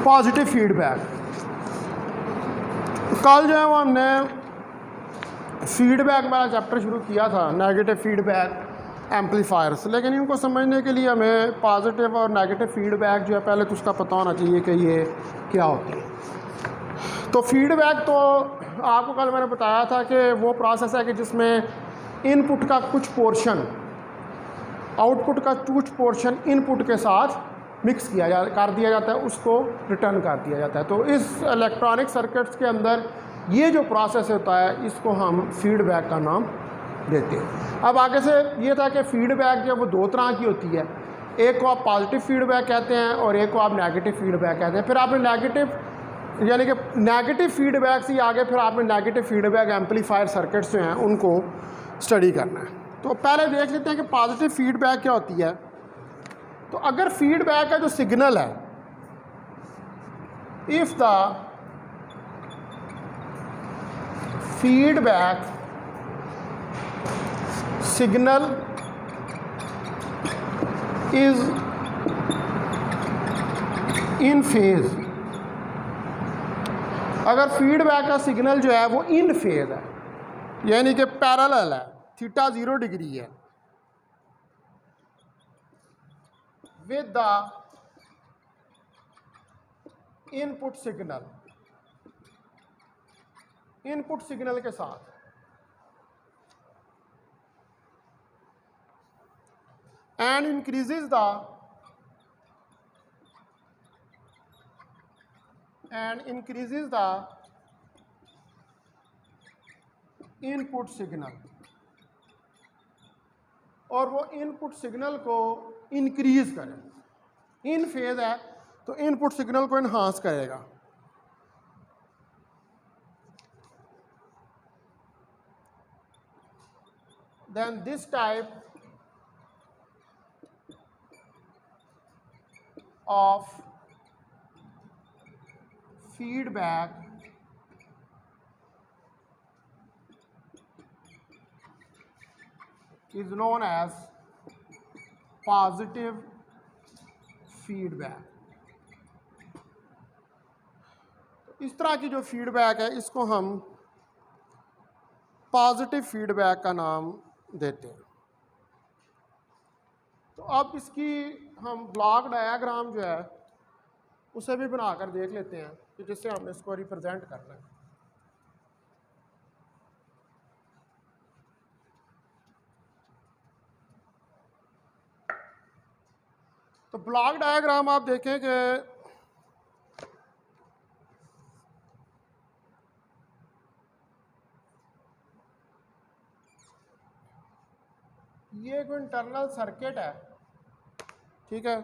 Positive feedback. कल जो है वो हमने फीडबैक वाला चैप्टर शुरू किया था, नेगेटिव फीडबैक एम्पलीफायर्स, लेकिन इनको समझने के लिए हमें पॉजिटिव और नेगेटिव फीडबैक जो है पहले तो उसका पता होना चाहिए कि ये क्या होती है। तो फीडबैक तो आपको कल मैंने बताया था कि वो प्रोसेस है कि जिसमें इनपुट का कुछ पोर्शन आउटपुट का कुछ पोर्शन इनपुट के साथ मिक्स कर दिया जाता है, उसको रिटर्न कर दिया जाता है। तो इस इलेक्ट्रॉनिक सर्किट्स के अंदर ये जो प्रोसेस होता है इसको हम फीडबैक का नाम देते हैं। अब आगे से ये था कि फीडबैक जो वो दो तरह की होती है, एक को आप पॉजिटिव फीडबैक कहते हैं और एक को आप नेगेटिव फीडबैक कहते हैं। फिर आपने नेगेटिव यानी कि नेगेटिव फीडबैक से आगे फिर आपने नेगेटिव फीडबैक एम्पलीफायर सर्किट्स जो हैं उनको स्टडी करना है। तो पहले देख लेते हैं कि पॉजिटिव फीडबैक क्या होती है। तो अगर फीडबैक का जो सिग्नल है, if the feedback signal is in phase, अगर फीडबैक का सिग्नल जो है वो इन फेज है यानी कि पैरेलल है, थीटा 0 डिग्री है with the इनपुट सिग्नल के साथ, and increases the input signal, और वो इनपुट सिग्नल को इंक्रीज करें। इन फेज है तो इनपुट सिग्नल को इन्हांस करेगा। Then this type of feedback is known as positive feedback। इस तरह की जो फीडबैक है इसको हम पॉजिटिव फीडबैक का नाम देते हैं। तो अब इसकी हम ब्लॉक डायग्राम जो है उसे भी बनाकर देख लेते हैं कि जिससे हमने इसको रिप्रेजेंट करना है। तो ब्लॉक डायग्राम आप देखें कि ये एक इंटरनल सर्किट है, ठीक है।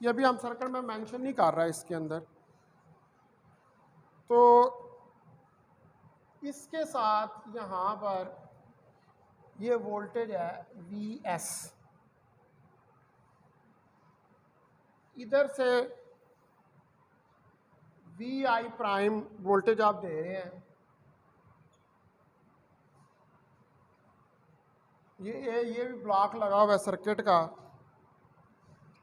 ये अभी हम सर्किट में मेंशन नहीं कर रहा है इसके अंदर। तो इसके साथ यहाँ पर ये वोल्टेज है Vs, इधर से Vi प्राइम वोल्टेज आप दे रहे हैं, ये भी ब्लॉक लगा हुआ है सर्किट का,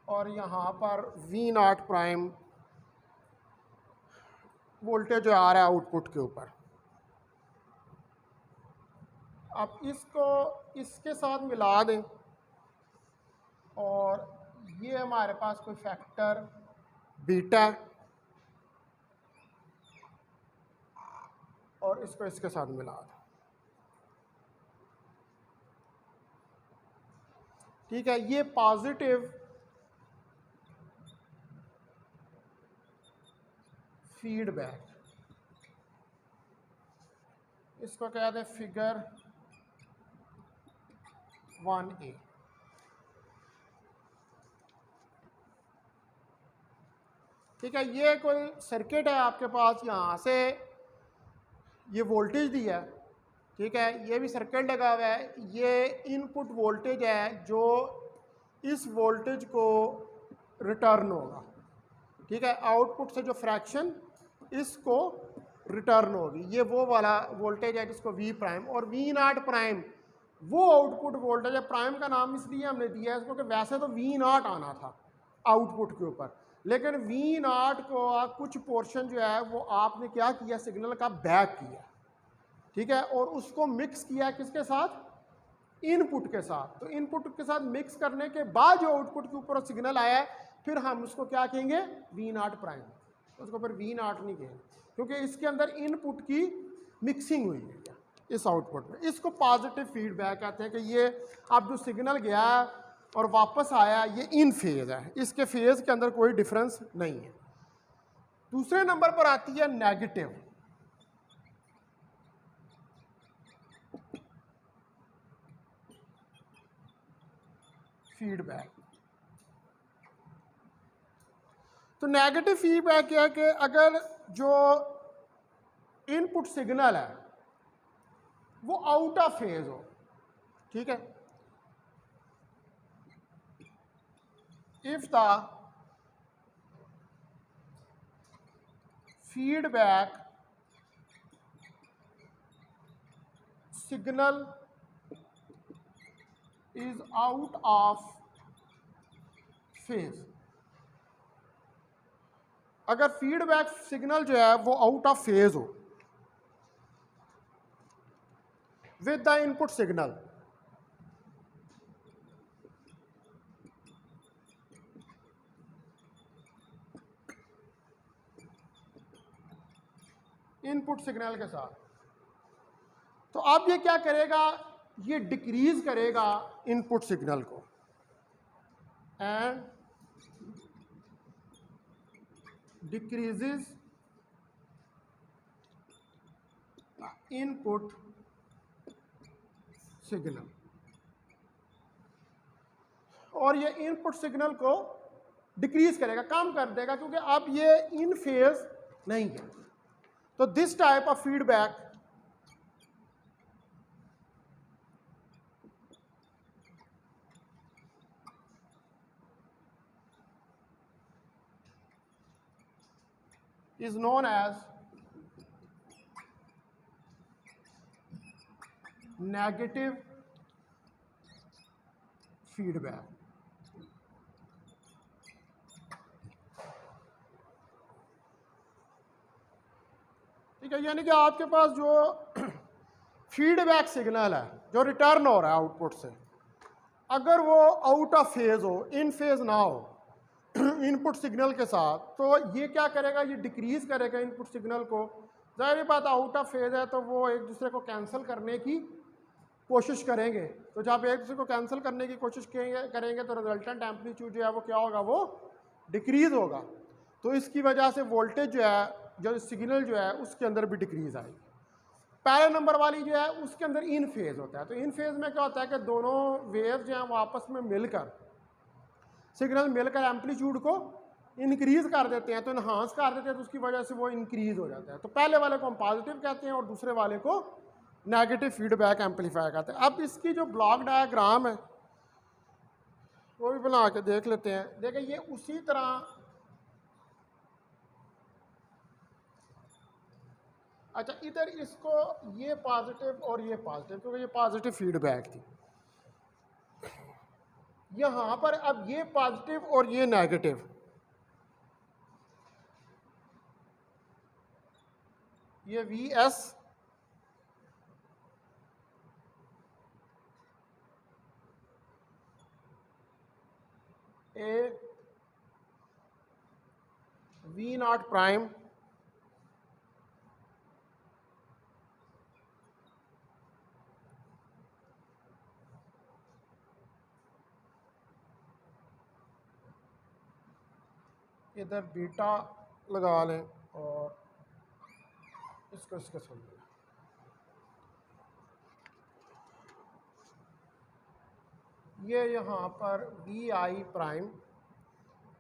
और यहाँ पर V0 प्राइम वोल्टेज जो आ रहा है आउटपुट के ऊपर। अब इसको इसके साथ मिला दें और ये हमारे पास कोई फैक्टर बीटा है और इसको इसके साथ मिला दें, ठीक है। ये पॉजिटिव फीडबैक, इसको कहते हैं फिगर 1A। ठीक है, ये कोई सर्किट है आपके पास, यहाँ से ये वोल्टेज दिया है, ठीक है। ये भी सर्किट लगा हुआ है, ये इनपुट वोल्टेज है जो इस वोल्टेज को रिटर्न होगा, ठीक है। आउटपुट से जो फ्रैक्शन इसको रिटर्न होगी, ये वो वाला वोल्टेज है जिसको V प्राइम, और V0 प्राइम वो आउटपुट वोल्टेज है। प्राइम का नाम इसलिए हमने दिया है इसको कि वैसे तो V0 आना था आउटपुट के ऊपर, लेकिन वी नॉट को कुछ पोर्शन जो है वो आपने क्या किया, सिग्नल का बैक किया, ठीक है, और उसको मिक्स किया किसके साथ, इनपुट के साथ। तो इनपुट के साथ मिक्स करने के बाद जो आउटपुट के ऊपर सिग्नल आया है, फिर हम उसको क्या कहेंगे, वी नॉट प्राइम। उसको फिर वी नॉट नहीं कहेंगे, क्योंकि इसके अंदर इनपुट की मिक्सिंग हुई है इस आउटपुट में। इसको पॉजिटिव फीडबैक कहते हैं कि ये अब जो सिग्नल गया और वापस आया ये इन फेज है, इसके फेज के अंदर कोई डिफरेंस नहीं है। दूसरे नंबर पर आती है नेगेटिव फीडबैक। तो नेगेटिव फीडबैक क्या है कि अगर जो इनपुट सिग्नल है वो आउट ऑफ फेज हो, ठीक है, if the feedback signal is out of phase, अगर फीडबैक सिग्नल जो है वो आउट ऑफ फेज हो with the input signal, input signal के साथ, तो अब ये क्या करेगा, ये डिक्रीज करेगा इनपुट सिग्नल को एंड डिक्रीजेस इनपुट सिग्नल, और ये इनपुट सिग्नल को डिक्रीज करेगा, कम कर देगा, क्योंकि अब ये इन फेज नहीं है। तो this type of feedback is known as negative feedback। ठीक है, यानी कि आपके पास जो फीडबैक सिग्नल है जो रिटर्न हो रहा है आउटपुट से, अगर वो आउट ऑफ फेज हो, इन फेज ना हो इनपुट सिग्नल के साथ, तो ये क्या करेगा, ये डिक्रीज करेगा इनपुट सिग्नल को। जाहिर बात आउट ऑफ फेज है तो वो एक दूसरे को कैंसिल करने की कोशिश करेंगे, तो जब एक दूसरे को कैंसिल करने की कोशिश करेंगे तो रिजल्टेंट एम्पलीट्यूड जो है वो क्या होगा, वो डिक्रीज होगा। तो इसकी वजह से वोल्टेज जो है, जो सिग्नल जो है उसके अंदर भी डिक्रीज आएगी। पहले नंबर वाली जो है उसके अंदर इन फेज होता है। तो इन फेज में क्या होता है कि दोनों वेव जो है वो आपस में मिलकर, सिग्नल मिलकर एम्पलीट्यूड को इंक्रीज कर देते हैं, तो इन्हांस कर देते हैं, तो उसकी वजह से वो इंक्रीज हो जाता है। तो पहले वाले को हम पॉजिटिव कहते हैं और दूसरे वाले को नेगेटिव फीडबैक एम्पलीफायर कहते हैं। अब इसकी जो ब्लॉक डायग्राम है वो भी बना के देख लेते हैं। देखिए ये उसी तरह, अच्छा इधर इसको ये पॉजिटिव और ये पॉजिटिव, क्योंकि ये पॉजिटिव फीडबैक थी, यहां पर अब ये पॉजिटिव और ये नेगेटिव, ये V S A V not prime इधर बीटा लगा लें और इसको इसके सामने, ये यहाँ पर वी आई प्राइम,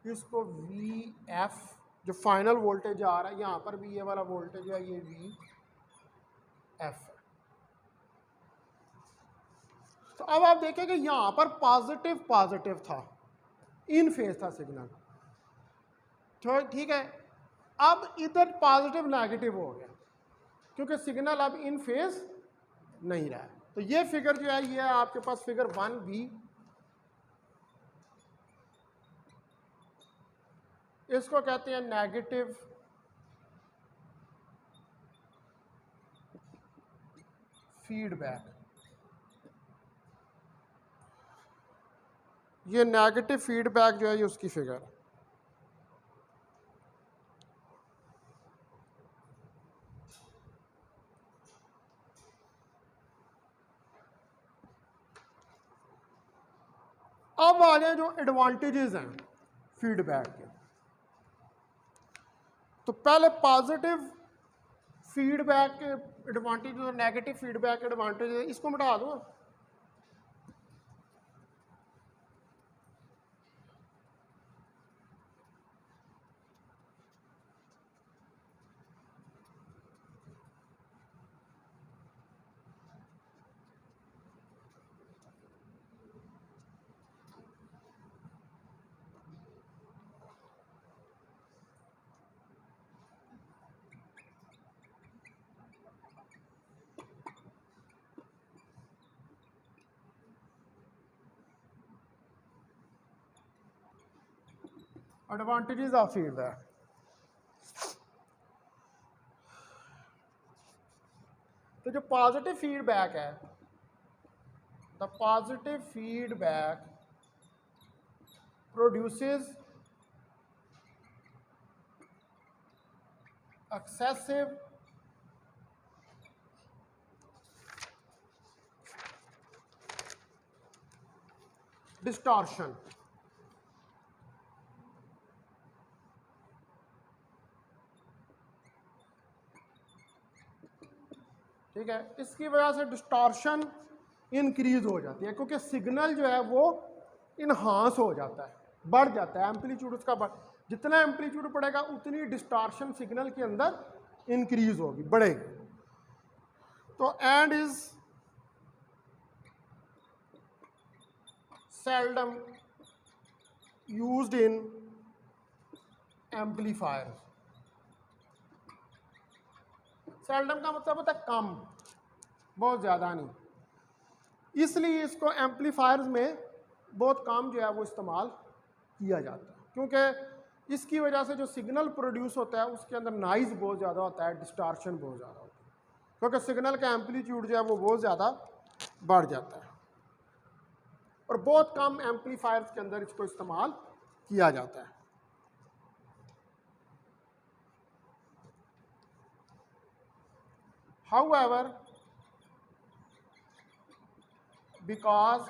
इसको वी एफ जो फाइनल वोल्टेज आ रहा है, यहाँ पर भी ये वाला वोल्टेज है, ये वी एफ है। तो अब आप देखें कि यहाँ पर पॉजिटिव पॉजिटिव था, इन फेज था सिग्नल, तो ठीक है, अब इधर पॉजिटिव नेगेटिव हो गया क्योंकि सिग्नल अब इन फेज नहीं रहा है। तो ये फिगर जो है ये आपके पास फिगर 1B, इसको कहते हैं नेगेटिव फीडबैक। ये नेगेटिव फीडबैक जो है ये उसकी फिगर। अब आ जाए जो एडवांटेजेस हैं फीडबैक के। तो पहले पॉजिटिव फीडबैक के एडवांटेज और नेगेटिव फीडबैक के एडवांटेज, इसको मिटा दो। Advantages of feedback. तो जो पॉजिटिव फीडबैक है, the positive feedback produces excessive distortion. ठीक है, इसकी वजह से डिस्टॉर्शन इंक्रीज हो जाती है, क्योंकि सिग्नल जो है वो इन्हांस हो जाता है, बढ़ जाता है एम्पलीट्यूड उसका जितना एम्पलीट्यूड बढ़ेगा उतनी डिस्टॉर्शन सिग्नल के अंदर इंक्रीज होगी, बढ़ेगी। तो and is seldom used in amplifiers. Seldom का मतलब होता है कम, बहुत ज़्यादा नहीं, इसलिए इसको एम्पलीफायर्स में बहुत कम जो है वो इस्तेमाल किया जाता है, क्योंकि इसकी वजह से जो सिग्नल प्रोड्यूस होता है उसके अंदर नॉइज़ बहुत ज़्यादा होता है, डिस्टॉर्शन बहुत ज़्यादा होता है, क्योंकि सिग्नल का एम्पलीट्यूड जो है वो बहुत ज़्यादा बढ़ जाता है। और बहुत कम एम्पलीफायर्स के अंदर इसको इस्तेमाल किया जाता है। However, because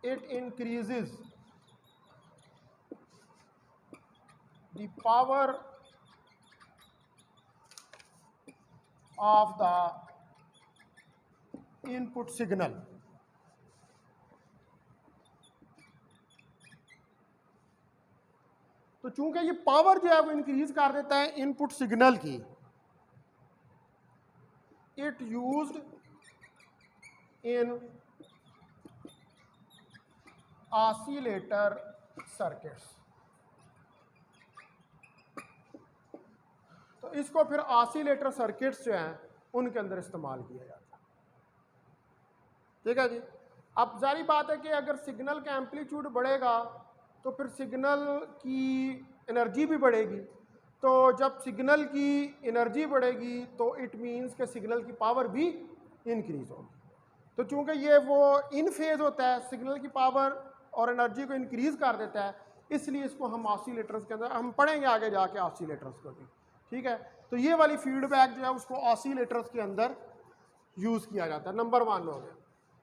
it increases the power of the input signal, तो चूंकि ये पावर जो है वो इंक्रीज कर देता है इनपुट सिग्नल की, it used in oscillator circuits. तो इसको फिर ऑसिलेटर सर्किट्स जो हैं उनके अंदर इस्तेमाल किया जाता है। ठीक है जी। अब जारी बात है कि अगर सिग्नल का एम्पलीट्यूड बढ़ेगा तो फिर सिग्नल की एनर्जी भी बढ़ेगी, तो जब सिग्नल की एनर्जी बढ़ेगी तो इट मीन्स कि सिग्नल की पावर भी इंक्रीज होगी। तो चूंकि ये वो इन फेज होता है, सिग्नल की पावर और एनर्जी को इंक्रीज कर देता है, इसलिए इसको हम ऑसिलेटर्स के अंदर हम पढ़ेंगे आगे जाके ऑसिलेटर्स को भी। ठीक है, तो ये वाली फीडबैक जो है उसको ऑसिलेटर्स के अंदर यूज किया जाता है। नंबर 1 हो गया।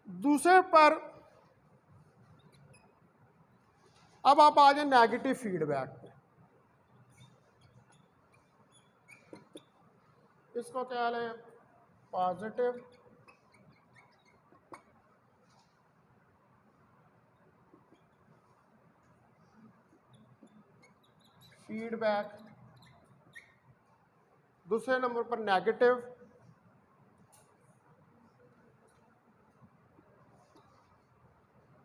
दूसरे पर अब आप आ जाए नेगेटिव फीडबैक पे। इसको क्या है, पॉजिटिव फीडबैक, दूसरे नंबर पर नेगेटिव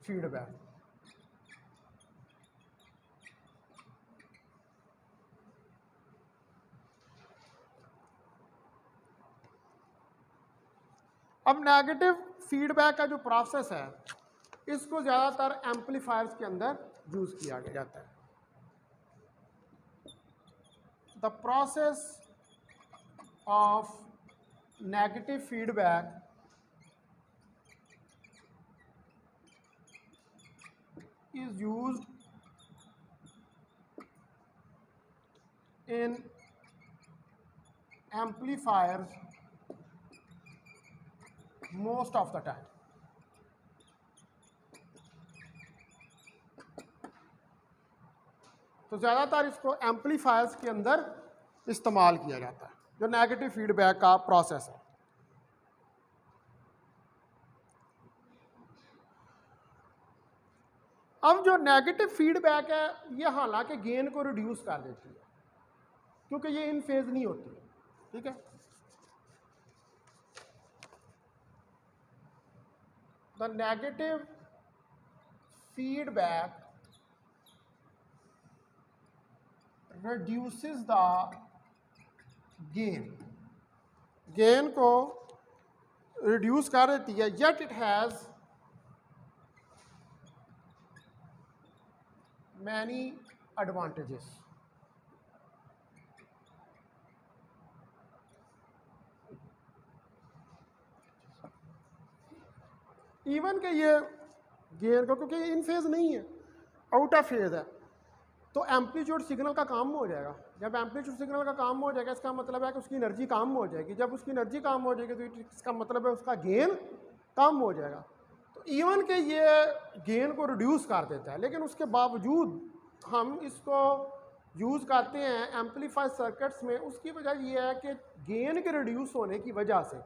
फीडबैक। अब नेगेटिव फीडबैक का जो प्रोसेस है इसको ज़्यादातर एम्पलीफायर्स के अंदर यूज़ किया जाता है। The process of negative feedback is used in amplifiers most of the time. तो ज़्यादातर इसको एम्पलीफायर्स के अंदर इस्तेमाल किया जाता है, जो नेगेटिव फीडबैक का प्रोसेस है। अब जो नेगेटिव फीडबैक है ये हालांकि गेन को रिड्यूस कर देती है, क्योंकि ये इन फेज नहीं होती है, ठीक है। The negative feedback reduces the gain को रिड्यूस कर देती है, yet it has many advantages. Even के ये गेन को, क्योंकि इन फेज नहीं है, आउट ऑफ फेज है, तो एम्पलीट्यूड सिग्नल का काम हो जाएगा। जब एम्पलीट्यूड सिग्नल का काम हो जाएगा, इसका मतलब है कि उसकी एनर्जी कम हो जाएगी। जब उसकी एनर्जी कम हो जाएगी तो इसका मतलब है उसका गेन कम हो जाएगा। तो इवन के ये गेन को रिड्यूस कर देता है, लेकिन उसके बावजूद हम इसको यूज़ करते हैं एम्पलीफायर सर्किट्स में। उसकी वजह ये है कि गेन के रिड्यूस होने की वजह से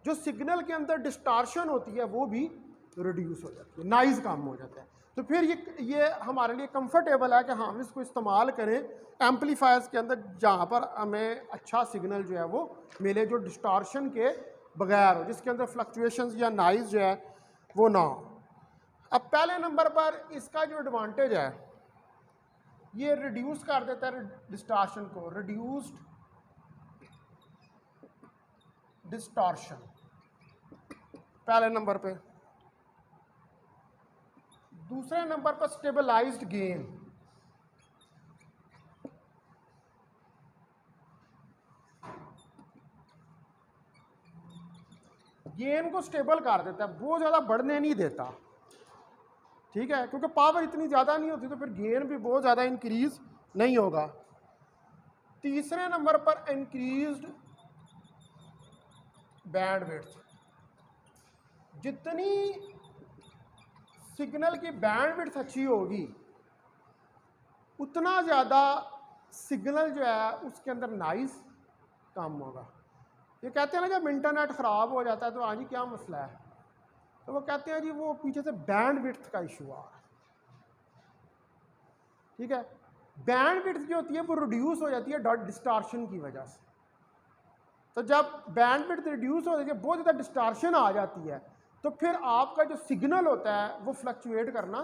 जो सिग्नल के अंदर डिस्टार्शन होती है वो भी रिड्यूस हो जाती है, नॉइज़ कम हो जाता है। तो फिर ये हमारे लिए कंफर्टेबल है कि हम इसको इस्तेमाल करें एम्पलीफायर्स के अंदर, जहाँ पर हमें अच्छा सिग्नल जो है वो मिले, जो डिस्टार्शन के बगैर हो, जिसके अंदर फ्लक्चुएशंस या नॉइज़ जो है वो ना हो। अब पहले नंबर पर इसका जो एडवांटेज है, ये रिड्यूस कर देता है डिस्टार्शन को, रिड्यूस्ड डिस्टार्शन पहले नंबर पे। दूसरे नंबर पर स्टेबलाइज्ड गेन, गेन को स्टेबल कर देता है, बहुत ज़्यादा बढ़ने नहीं देता, ठीक है, क्योंकि पावर इतनी ज़्यादा नहीं होती तो फिर गेन भी बहुत ज़्यादा इंक्रीज नहीं होगा। तीसरे नंबर पर इंक्रीज्ड बैंडविड्थ, जितनी सिग्नल की बैंडविड्थ अच्छी होगी उतना ज़्यादा सिग्नल जो है उसके अंदर नॉइज़ कम होगा। ये कहते हैं ना जब इंटरनेट ख़राब हो जाता है तो हाँ जी क्या मसला है, तो वो कहते हैं जी वो पीछे से बैंडविड्थ का इशू आ रहा है, ठीक है। बैंडविड्थ जो होती है वो रिड्यूस हो जाती है डिस्टार्शन की वजह से। तो जब बैंडविड्थ रिड्यूस हो जाती है, बहुत ज़्यादा डिस्टार्शन आ जाती है, तो फिर आपका जो सिग्नल होता है वो फ्लक्चुएट करना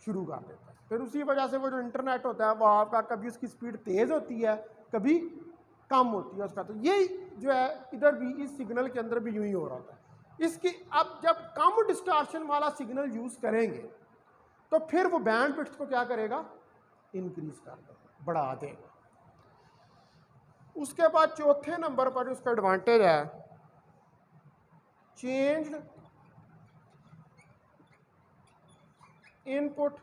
शुरू कर देता है। फिर उसी वजह से वो जो इंटरनेट होता है वो आपका कभी उसकी स्पीड तेज़ होती है, कभी कम होती है उसका। तो ये जो है इधर भी इस सिग्नल के अंदर भी यूँ ही हो रहा था। इसकी अब जब कम डिस्टार्शन वाला सिग्नल यूज़ करेंगे तो फिर वो बैंडविड्थ को क्या करेगा, इंक्रीज कर देगा, बढ़ा देगा। उसके बाद चौथे नंबर पर उसका एडवांटेज है changed input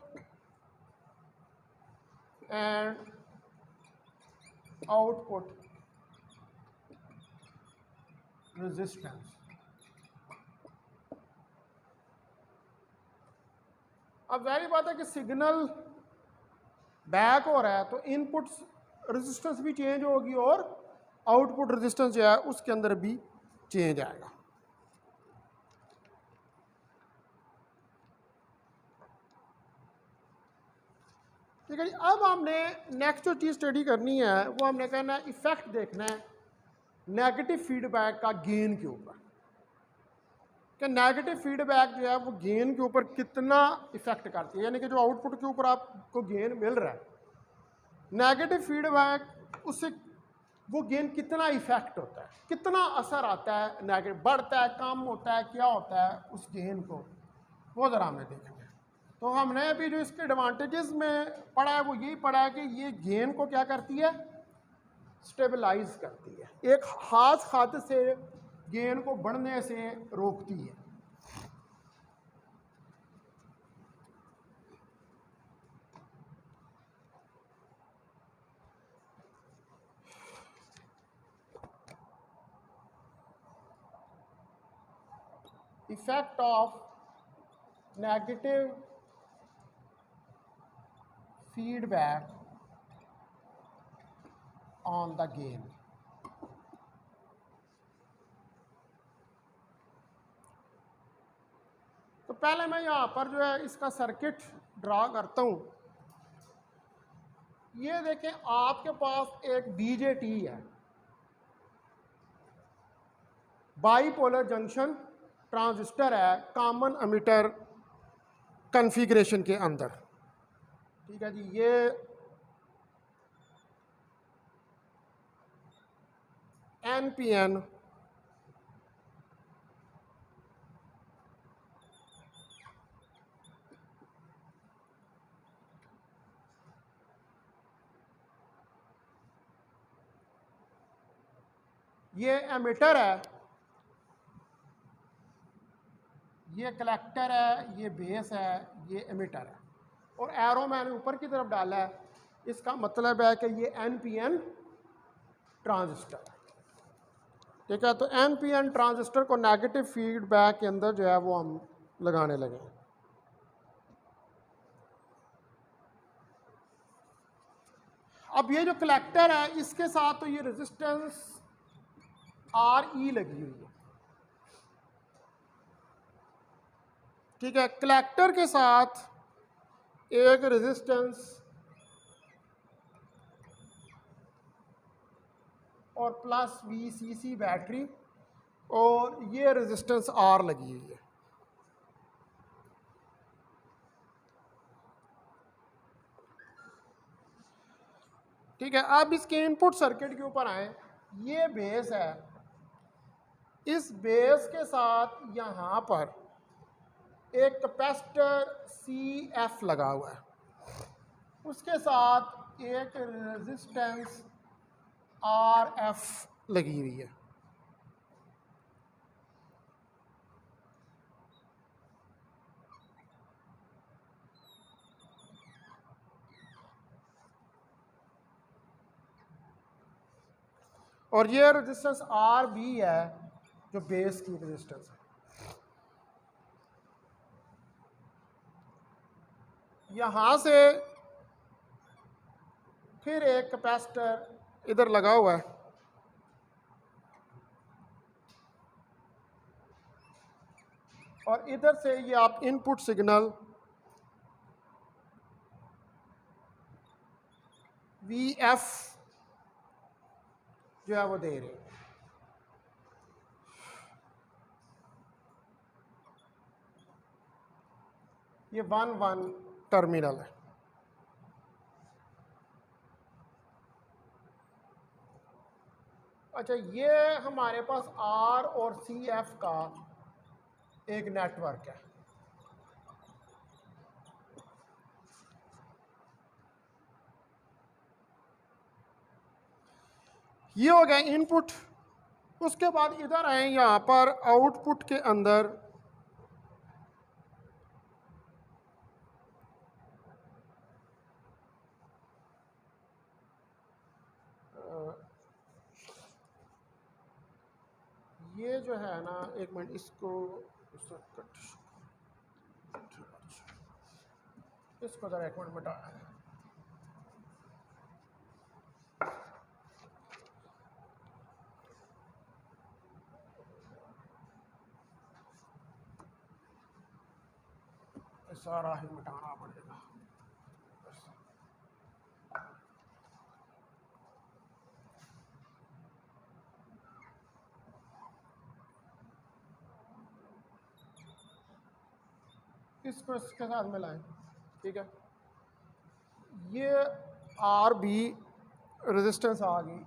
and output resistance. अब जाहिर बात है कि सिग्नल बैक हो रहा है तो इनपुट रेजिस्टेंस भी चेंज होगी और आउटपुट रेजिस्टेंस जो है उसके अंदर भी चेंज आएगा। ठीक है जी। अब हमने नेक्स्ट जो चीज़ स्टडी करनी है वो हमने कहना है इफेक्ट देखना है नेगेटिव फीडबैक का गेन के ऊपर, कि नेगेटिव फीडबैक जो है वो गेन के ऊपर कितना इफेक्ट करती है, यानी कि जो आउटपुट के ऊपर आपको गेन मिल रहा है, नेगेटिव फीडबैक उससे वो गेन कितना इफेक्ट होता है, कितना असर आता है, नेगेटिव बढ़ता है, कम होता है, क्या होता है उस गेन को। वो ज़रा हमें देखेंगे। तो हमने अभी जो इसके एडवांटेजेस में पढ़ा है वो यही पढ़ा है कि ये गेन को क्या करती है, स्टेबलाइज करती है, एक ख़ास हद से गेन को बढ़ने से रोकती है। Effect of negative feedback on the gain. तो पहले मैं यहाँ पर जो है इसका सर्किट ड्रा करता हूँ। ये देखें, आपके पास एक बीजेटी है, बाईपोलर जंक्शन ट्रांजिस्टर है, कॉमन एमिटर कॉन्फ़िगरेशन के अंदर। ठीक है जी, ये NPN ये एमिटर है, ये कलेक्टर है, ये बेस है, ये एमिटर है, और एरो मैंने ऊपर की तरफ डाला है। इसका मतलब है कि ये NPN ट्रांजिस्टर है। ठीक है, तो NPN ट्रांजिस्टर को नेगेटिव फीडबैक के अंदर जो है वो हम लगाने लगे हैं। अब ये जो कलेक्टर है इसके साथ तो ये रेजिस्टेंस RE लगी हुई है। ठीक है, कलेक्टर के साथ एक रेजिस्टेंस और प्लस VCC बैटरी, और ये रेजिस्टेंस R लगी हुई है। ठीक है, अब इसके इनपुट सर्किट के ऊपर आए। ये बेस है, इस बेस के साथ यहाँ पर एक कैपेसिटर CF लगा हुआ है, उसके साथ एक रेजिस्टेंस RF लगी हुई है। और ये रेजिस्टेंस RB है जो बेस की रेजिस्टेंस है। यहाँ से फिर एक कैपेसिटर इधर लगा हुआ है, और इधर से ये आप इनपुट सिग्नल VF जो है वो दे रहे हैं। ये 1-1 टर्मिनल है। अच्छा, ये हमारे पास R और CF का एक नेटवर्क है। ये हो गया इनपुट। उसके बाद इधर आए, यहाँ पर आउटपुट के अंदर ये जो है ना, एक मिनट इसको ज़रा एक मिनट मिटा। सारा ही मिटाना पड़ेगा। इसको इसके साथ मिलाएं। ठीक है, ये RB रेजिस्टेंस आ गई,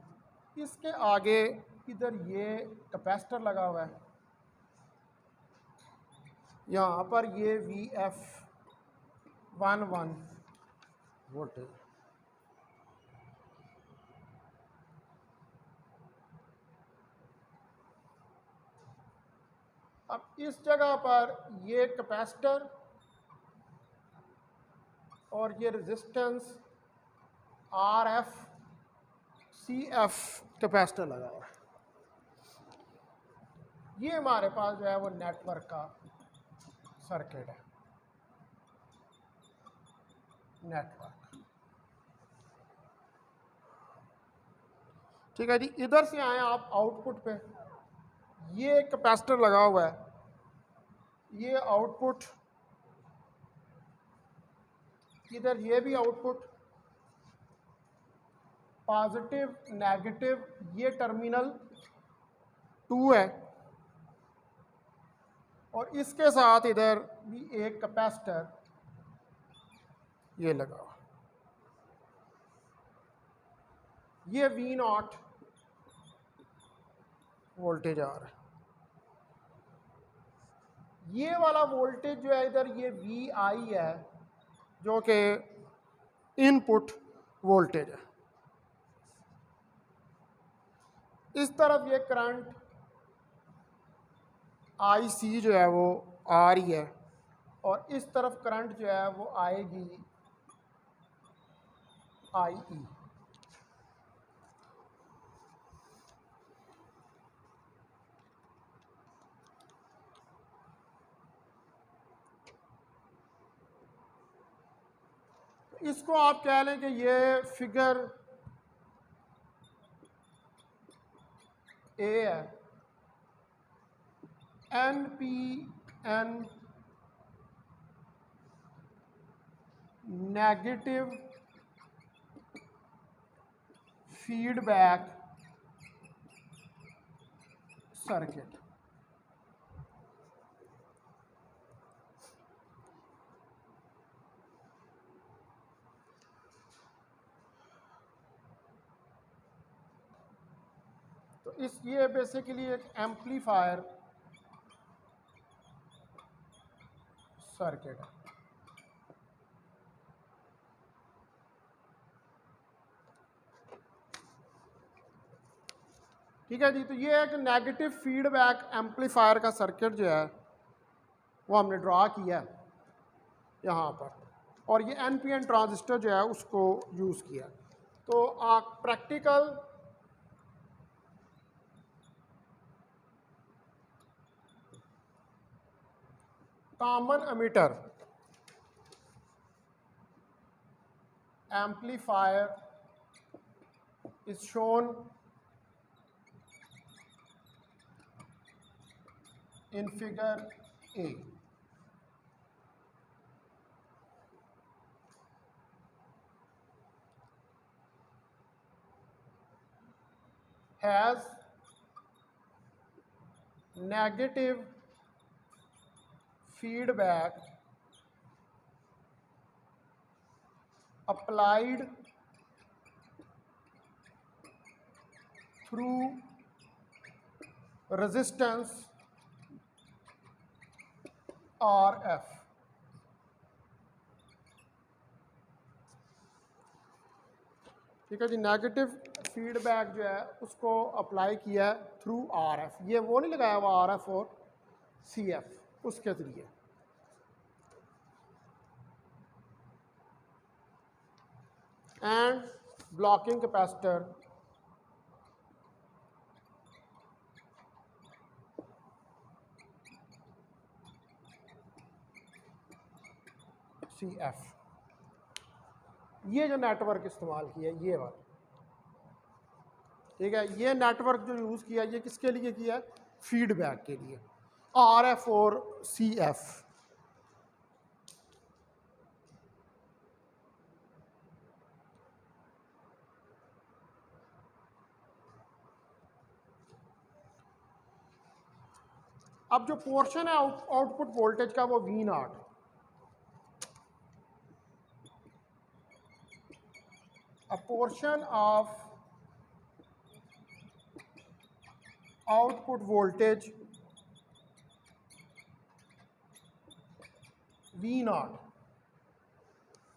इसके आगे इधर ये कैपेसिटर लगा हुआ है, यहाँ पर ये VF11 वोल्टेज। अब इस जगह पर ये कैपेसिटर और ये रेजिस्टेंस RF CF कैपेसिटर लगा हुआ है। ये हमारे पास जो है वो नेटवर्क का सर्किट है। नेटवर्क, ठीक है जी। इधर से आए आप आउटपुट पे, ये कैपेसिटर लगा हुआ है, ये आउटपुट, इधर ये भी आउटपुट, पॉजिटिव नेगेटिव, ये टर्मिनल 2 है और इसके साथ इधर भी एक कैपेसिटर ये लगा हुआ। ये V0 वोल्टेज आ रहा है। ये वाला वोल्टेज जो है इधर ये VI है जो कि इनपुट वोल्टेज है। इस तरफ ये करंट IC जो है वो आ रही है और इस तरफ करंट जो है वो आएगी IE। इसको आप कह लें कि ये फिगर A है। NPN negative feedback circuit. तो इस ये बेसिकली एक एम्पलीफायर सर्किट है। ठीक है जी। तो ये एक नेगेटिव फीडबैक एम्पलीफायर का सर्किट जो है वो हमने ड्रा किया है यहाँ पर, और ये NPN ट्रांजिस्टर जो है उसको यूज़ किया। तो practical common emitter amplifier is shown in figure A. Has negative feedback applied through resistance RF। ठीक है जी। नेगेटिव फीडबैक जो है उसको अप्लाई किया थ्रू RF। ये वो नहीं लगाया हुआ RF और CF, उसके ज़रिए। And blocking capacitor CF। ये जो नेटवर्क इस्तेमाल किया ये वाला, ठीक है। ये नेटवर्क जो यूज़ किया ये किसके लिए किया? फीडबैक के लिए, RF और CF। अब जो पोर्शन है आउटपुट वोल्टेज का वो V0, a portion of output voltage v naught,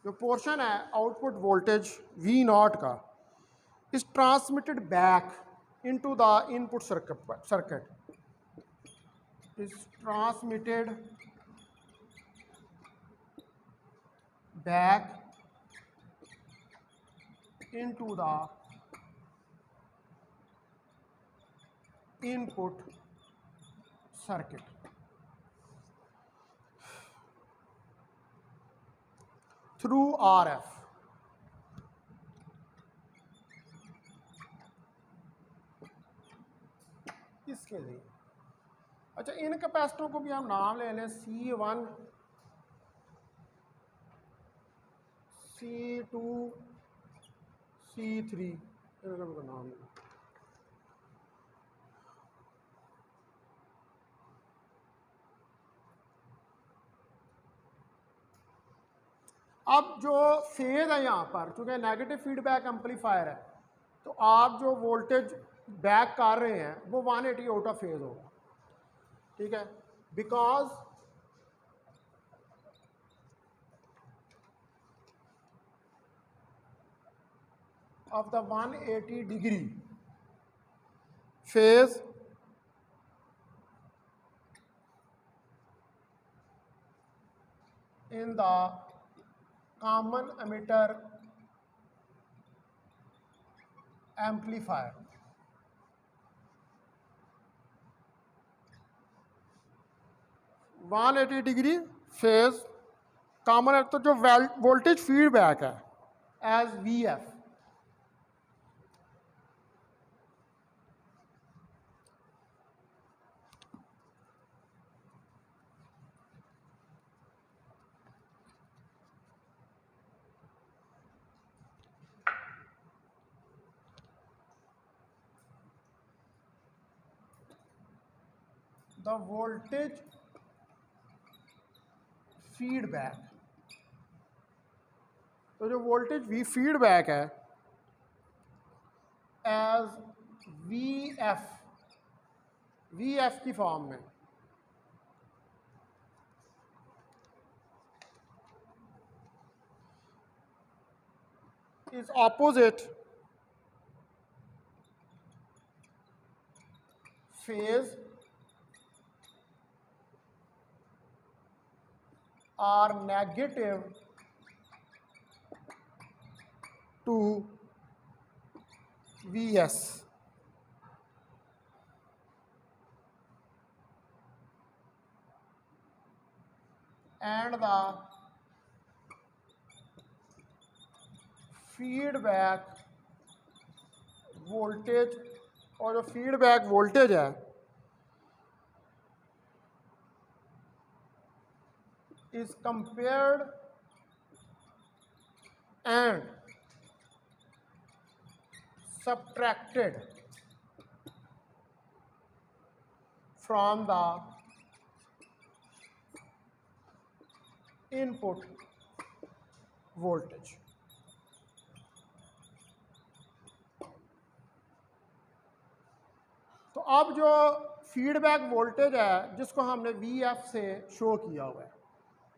जो पोर्शन है आउटपुट वोल्टेज वी नॉट का, is transmitted back into the input circuit, is transmitted back into the input circuit. Through RF. इसके लिए अच्छा, इन कैपेसिटरों को भी हम नाम ले लें C1, C2, C3, इनका नाम लें। अब जो फेज है यहाँ पर, चूँकि नेगेटिव फीडबैक एम्पलीफायर है, तो आप जो वोल्टेज बैक कर रहे हैं वो 180 आउट ऑफ फेज होगा, ठीक है, because of the 180 degree phase in the common emitter amplifier. One 180 degree phase common है, तो जो वोल्टेज फीडबैक है as v f, the voltage feedback, तो जो वोल्टेज वी फीडबैक है एज वी एफ की फॉर्म में is opposite phase are negative to Vs, and the feedback voltage, और जो फीडबैक वोल्टेज है is compared and subtracted from the input voltage. तो अब जो फीडबैक वोल्टेज है जिसको हमने वी एफ से शो किया हुआ है,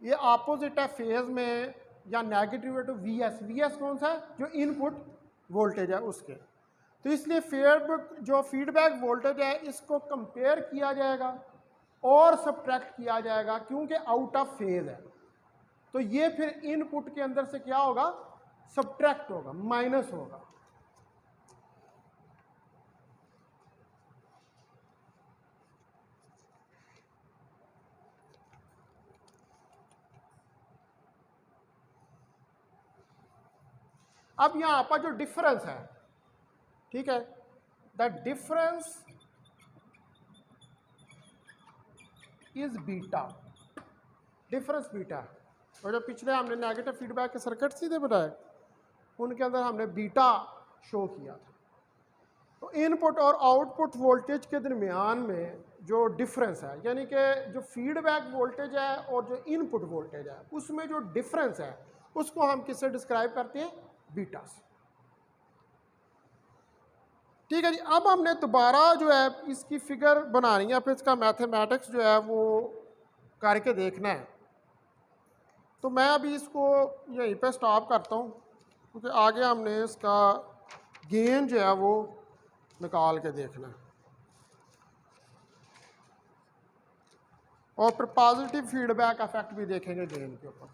ये अपोजिट है फेज में या नेगेटिव है two V S. V S कौन सा है? जो इनपुट वोल्टेज है उसके। तो इसलिए जो फीडबैक वोल्टेज है इसको कंपेयर किया जाएगा और सब्ट्रैक्ट किया जाएगा क्योंकि आउट ऑफ फेज है। तो ये फिर इनपुट के अंदर से क्या होगा? सब्ट्रैक्ट होगा, माइनस होगा। अब यहां पर जो डिफरेंस है, ठीक है, the difference is beta, difference beta. और जो पिछले हमने नेगेटिव फीडबैक के सर्किट सीधे बनाए उनके अंदर हमने बीटा शो किया था। तो इनपुट और आउटपुट वोल्टेज के दरमियान में जो डिफरेंस है, यानी कि जो फीडबैक वोल्टेज है और जो इनपुट वोल्टेज है उसमें जो डिफरेंस है उसको हम किससे डिस्क्राइब करते हैं? बीटा से। ठीक है जी। अब हमने दोबारा जो है इसकी फिगर बनानी है, फिर इसका मैथमेटिक्स जो है वो करके देखना है। तो मैं अभी इसको यहीं पे स्टॉप करता हूँ, क्योंकि आगे हमने इसका गेन जो है वो निकाल के देखना है और फिर पॉजिटिव फीडबैक इफेक्ट भी देखेंगे गेन के ऊपर।